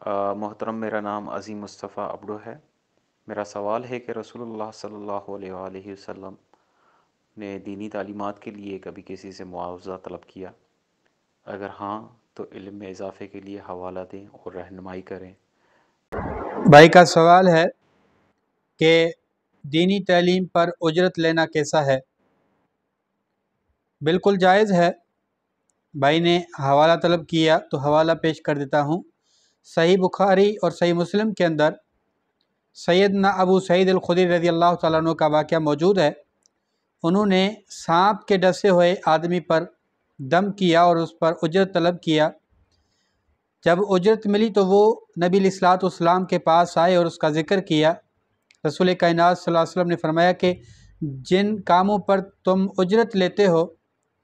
محترم، میرا نام عظیم مصطفیٰ ابڑو ہے۔ میرا سوال ہے کہ رسول اللہ صلی اللہ علیہ وآلہ وسلم نے دینی تعلیمات کے لیے کبھی کسی سے معاوضہ طلب کیا؟ اگر ہاں تو علم میں اضافے کے لیے حوالہ دیں اور رہنمائی کریں۔ بھائی کا سوال ہے کہ دینی تعلیم پر اجرت لینا کیسا ہے؟ بالکل جائز ہے۔ بھائی نے حوالہ طلب کیا تو حوالہ پیش کر دیتا ہوں۔ صحیح بخاری اور صحیح مسلم کے اندر سیدنا ابو سعید الخدری رضی اللہ تعالیٰ عنہ کا واقعہ موجود ہے۔ انہوں نے سانپ کے ڈسے ہوئے آدمی پر دم کیا اور اس پر اجرت طلب کیا۔ جب اجرت ملی تو وہ نبی علیہ الصلوۃ والسلام کے پاس آئے اور اس کا ذکر کیا۔ رسول کائنات صلی اللہ علیہ وسلم نے فرمایا کہ جن کاموں پر تم اجرت لیتے ہو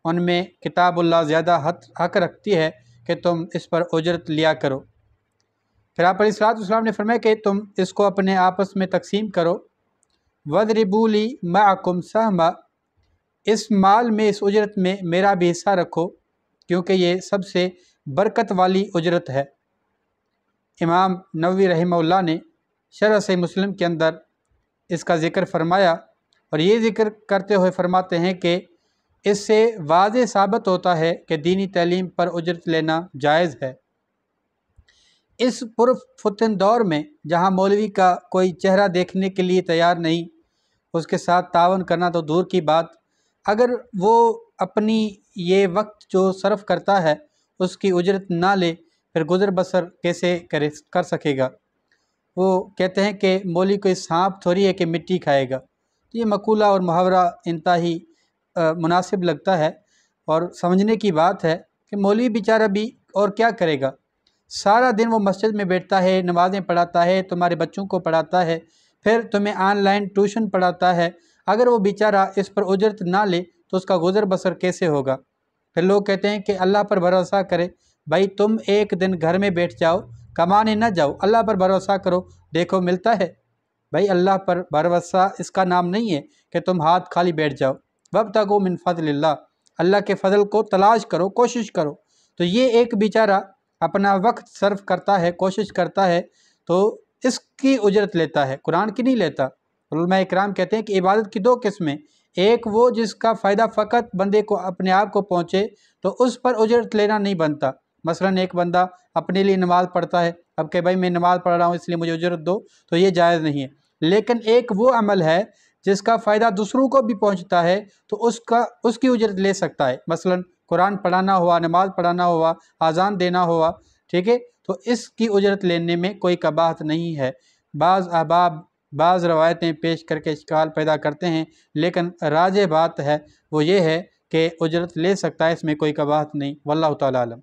ان میں کتاب اللہ زیادہ حق رکھتی ہے کہ تم اس پر اجرت لیا کرو۔ پھر آپ علیہ الصلوۃ والسلام نے فرمایا کہ تم اس کو اپنے آپس میں تقسیم کرو۔ وَاضْرِبُوا لِي مَعَكُمْ سَهْمًا، اس مال میں، اس اجرت میں میرا بھی حصہ رکھو کیونکہ یہ سب سے برکت والی اجرت ہے۔ امام نووی رحمہ اللہ نے شرح صحیح مسلم کے اندر اس کا ذکر فرمایا اور یہ ذکر کرتے ہوئے فرماتے ہیں کہ اس سے واضح ثابت ہوتا ہے کہ دینی تعلیم پر اجرت لینا جائز ہے۔ اس پرفتن دور میں جہاں مولوی کا کوئی چہرہ دیکھنے کے لیے تیار نہیں، اس کے ساتھ تعاون کرنا تو دور کی بات، اگر وہ اپنی یہ وقت جو صرف کرتا ہے اس کی اجرت نہ لے پھر گزر بسر کیسے کر سکے گا؟ وہ کہتے ہیں کہ مولوی کوئی سانپ تھوڑی ہے کہ مٹی کھائے گا۔ تو یہ مقولہ اور محاورہ انتہائی مناسب لگتا ہے اور سمجھنے کی بات ہے کہ مولوی بیچارہ بھی اور کیا کرے گا؟ سارا دن وہ مسجد میں بیٹھتا ہے، نمازیں پڑھاتا ہے، تمہارے بچوں کو پڑھاتا ہے، پھر تمہیں آن لائن ٹیوشن پڑھاتا ہے۔ اگر وہ بیچارہ اس پر اجرت نہ لے تو اس کا گزر بسر کیسے ہوگا؟ پھر لوگ کہتے ہیں کہ اللہ پر بھروسہ کرے۔ بھائی تم ایک دن گھر میں بیٹھ جاؤ، کمانے نہ جاؤ، اللہ پر بھروسہ کرو، دیکھو ملتا ہے۔ بھائی اللہ پر بھروسہ اس کا نام نہیں ہے کہ تم ہاتھ خالی بیٹھ جاؤ۔ وابتغوا من فضل اللہ، اللہ کے فضل کو تلاش کرو، کوشش کرو۔ تو یہ ایک بیچارہ اپنا وقت صرف کرتا ہے، کوشش کرتا ہے، تو اس کی اجرت لیتا ہے، قرآن کی نہیں لیتا۔ علماء اکرام کہتے ہیں کہ عبادت کی دو قسمیں، ایک وہ جس کا فائدہ فقط بندے کو اپنے آپ کو پہنچے تو اس پر اجرت لینا نہیں بنتا۔ مثلا ایک بندہ اپنے لیے نماز پڑھتا ہے، اب کہ بھائی میں نماز پڑھ رہا ہوں اس لیے مجھے اجرت دو، تو یہ جائز نہیں ہے۔ لیکن ایک وہ عمل ہے جس کا فائدہ دوسروں کو بھی پہنچتا ہے تو اس کی اجرت لے سکتا ہے۔ مثلا قرآن پڑھانا ہوا، نماز پڑھانا ہوا، اذان دینا ہوا، ٹھیک ہے، تو اس کی اجرت لینے میں کوئی قباحت نہیں ہے۔ بعض احباب بعض روایتیں پیش کر کے اشکال پیدا کرتے ہیں، لیکن راجح بات ہے وہ یہ ہے کہ اجرت لے سکتا ہے، اس میں کوئی قباحت نہیں۔ واللہ تعالی عالم۔